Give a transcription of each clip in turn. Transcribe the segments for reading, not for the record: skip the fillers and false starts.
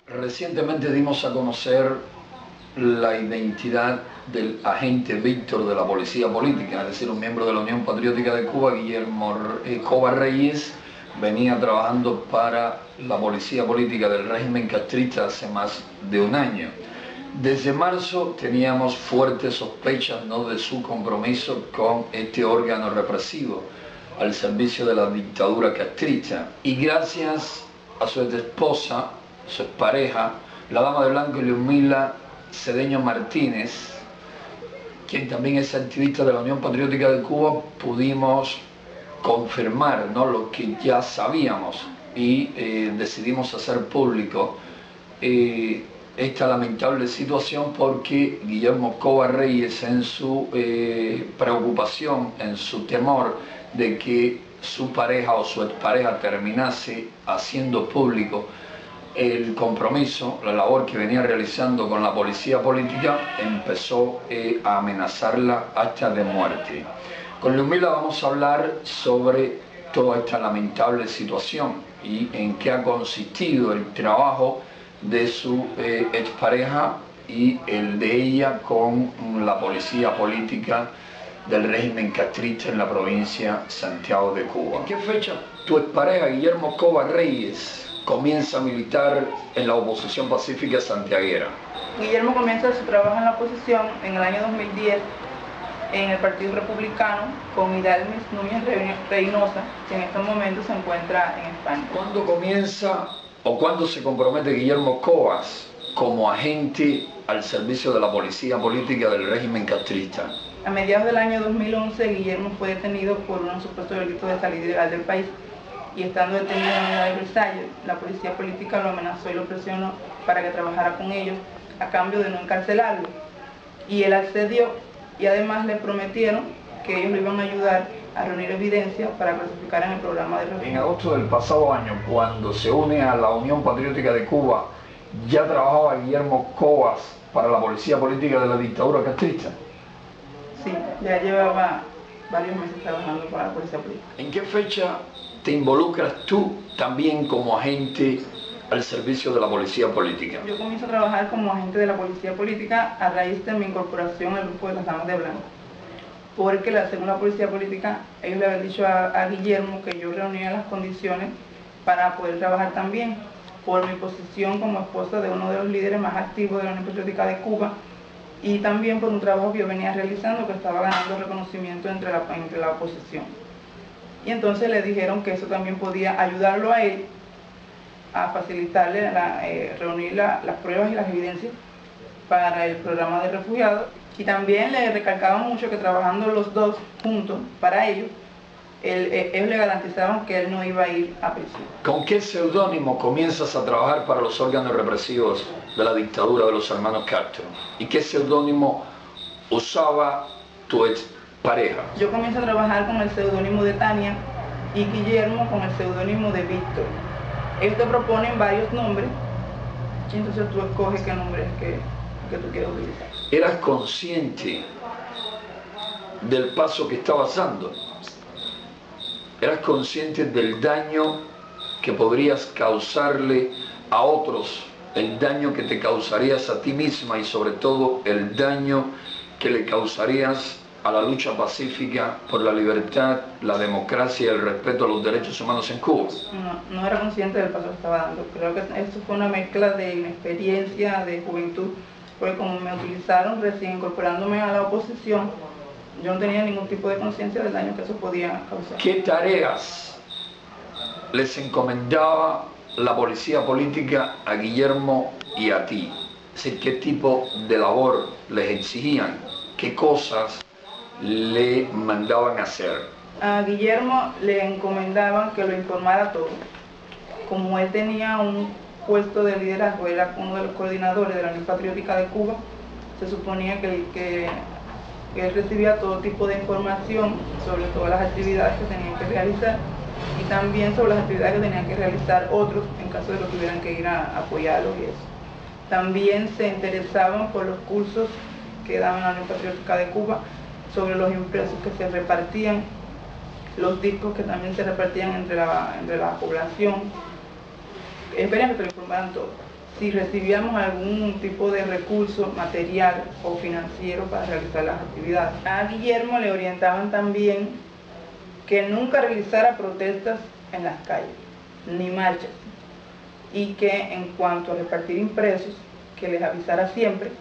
Recientemente dimos a conocer la identidad del agente Víctor de la Policía Política, es decir, un miembro de la Unión Patriótica de Cuba, Guillermo Cova Reyes. Venía trabajando para la Policía Política del régimen castrista hace más de un año. Desde marzo teníamos fuertes sospechas, ¿no?, de su compromiso con este órgano represivo al servicio de la dictadura castrista, y gracias a su exesposa, su expareja, la dama de blanco Liudmila Cedeño Martínez, quien también es activista de la Unión Patriótica de Cuba, pudimos confirmar, ¿no?, lo que ya sabíamos, y decidimos hacer público esta lamentable situación, porque Guillermo Cova Reyes, en su preocupación, en su temor de que su pareja o su expareja terminase haciendo público el compromiso, la labor que venía realizando con la policía política, empezó a amenazarla hasta de muerte. Con Liudmila vamos a hablar sobre toda esta lamentable situación y en qué ha consistido el trabajo de su expareja y el de ella con la policía política del régimen castrista en la provincia Santiago de Cuba. ¿En qué fecha tu expareja Guillermo Cova Reyes comienza a militar en la oposición pacífica santiaguera? Guillermo comienza su trabajo en la oposición en el año 2010 en el Partido Republicano con Hidalmis Núñez Reynosa, que en estos momentos se encuentra en España. ¿Cuándo comienza o cuándo se compromete Guillermo Covas como agente al servicio de la policía política del régimen castrista? A mediados del año 2011, Guillermo fue detenido por un supuesto delito de salida ilegal del país, y estando detenido en la unidad de Versalles, la policía política lo amenazó y lo presionó para que trabajara con ellos a cambio de no encarcelarlo. Y él accedió, y además le prometieron que ellos lo iban a ayudar a reunir evidencias para clasificar en el programa de refugio. En agosto del pasado año, cuando se une a la Unión Patriótica de Cuba, ¿ya trabajaba Guillermo Covas para la policía política de la dictadura castrista? Sí, ya llevaba varios meses trabajando para la policía política. ¿En qué fecha te involucras tú también como agente al servicio de la policía política? Yo comienzo a trabajar como agente de la policía política a raíz de mi incorporación al grupo de las damas de blanco, porque según la policía política, ellos le habían dicho a Guillermo que yo reunía las condiciones para poder trabajar también, por mi posición como esposa de uno de los líderes más activos de la Unión Patriótica de Cuba, y también por un trabajo que yo venía realizando que estaba ganando reconocimiento entre la oposición. Y entonces le dijeron que eso también podía ayudarlo a él a facilitarle reunir las pruebas y las evidencias para el programa de refugiados, y también le recalcaban mucho que trabajando los dos juntos para ellos, ellos le garantizaban que él no iba a ir a prisión. ¿Con qué seudónimo comienzas a trabajar para los órganos represivos de la dictadura de los hermanos Castro? ¿Y qué seudónimo usaba tu expareja? Yo comienzo a trabajar con el seudónimo de Tania y Guillermo con el seudónimo de Víctor. Ellos te proponen varios nombres y entonces tú escoges qué nombre es que tú quieres utilizar. ¿Eras consciente del paso que estabas dando? ¿Eras consciente del daño que podrías causarle a otros, el daño que te causarías a ti misma y sobre todo el daño que le causarías a la lucha pacífica por la libertad, la democracia y el respeto a los derechos humanos en Cuba? No era consciente del paso que estaba dando. Creo que esto fue una mezcla de inexperiencia, de juventud, porque como me utilizaron recién incorporándome a la oposición, yo no tenía ningún tipo de conciencia del daño que eso podía causar. ¿Qué tareas les encomendaba la policía política a Guillermo y a ti? Es decir, ¿qué tipo de labor les exigían? ¿Qué cosas le mandaban hacer? A Guillermo le encomendaban que lo informara todo. Como él tenía un puesto de liderazgo, era uno de los coordinadores de la Unión Patriótica de Cuba, se suponía que él recibía todo tipo de información sobre todas las actividades que tenían que realizar, y también sobre las actividades que tenían que realizar otros en caso de que tuvieran que ir a apoyarlos y eso. También se interesaban por los cursos que daban la Unión Patriótica de Cuba, sobre los impresos que se repartían, los discos que también se repartían entre la población. Esperan que te lo informaran todo. si recibíamos algún tipo de recurso material o financiero para realizar las actividades. A Guillermo le orientaban también que nunca realizara protestas en las calles, ni marchas, y que en cuanto a repartir impresos, que les avisara siempre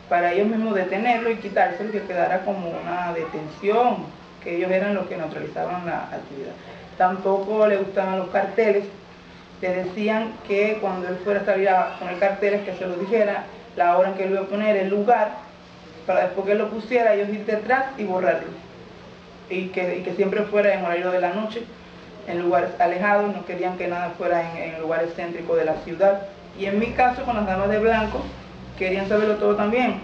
para ellos mismos detenerlo y quitárselo, que quedara como una detención, que ellos eran los que neutralizaban la actividad. Tampoco le gustaban los carteles. Le decían que cuando él fuera a salir a poner carteles, que se lo dijera, la hora en que él iba a poner, el lugar, para después que él lo pusiera, ellos ir detrás y borrarlo. Y que siempre fuera en horario de la noche, en lugares alejados, no querían que nada fuera en lugares céntricos de la ciudad. Y en mi caso, con las damas de blanco, querían saberlo todo también,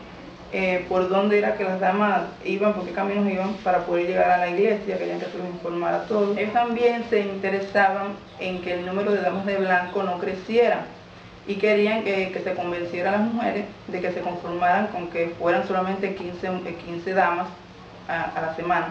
por dónde era que las damas iban, por qué caminos iban para poder llegar a la iglesia, querían que se los informara todo. Ellos también se interesaban en que el número de damas de blanco no creciera y querían que se convenciera a las mujeres de que se conformaran con que fueran solamente 15 damas a la semana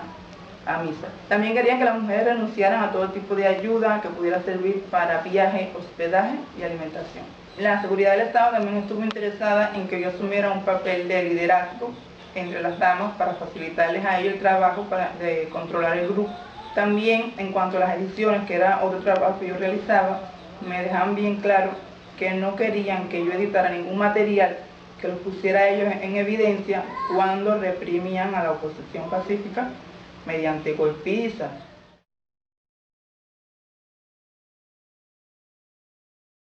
a misa. También querían que las mujeres renunciaran a todo tipo de ayuda que pudiera servir para viaje, hospedaje y alimentación. La seguridad del Estado también estuvo interesada en que yo asumiera un papel de liderazgo entre las damas para facilitarles a ellos el trabajo de controlar el grupo. También en cuanto a las ediciones, que era otro trabajo que yo realizaba, me dejaban bien claro que no querían que yo editara ningún material que los pusiera a ellos en evidencia cuando reprimían a la oposición pacífica mediante golpizas,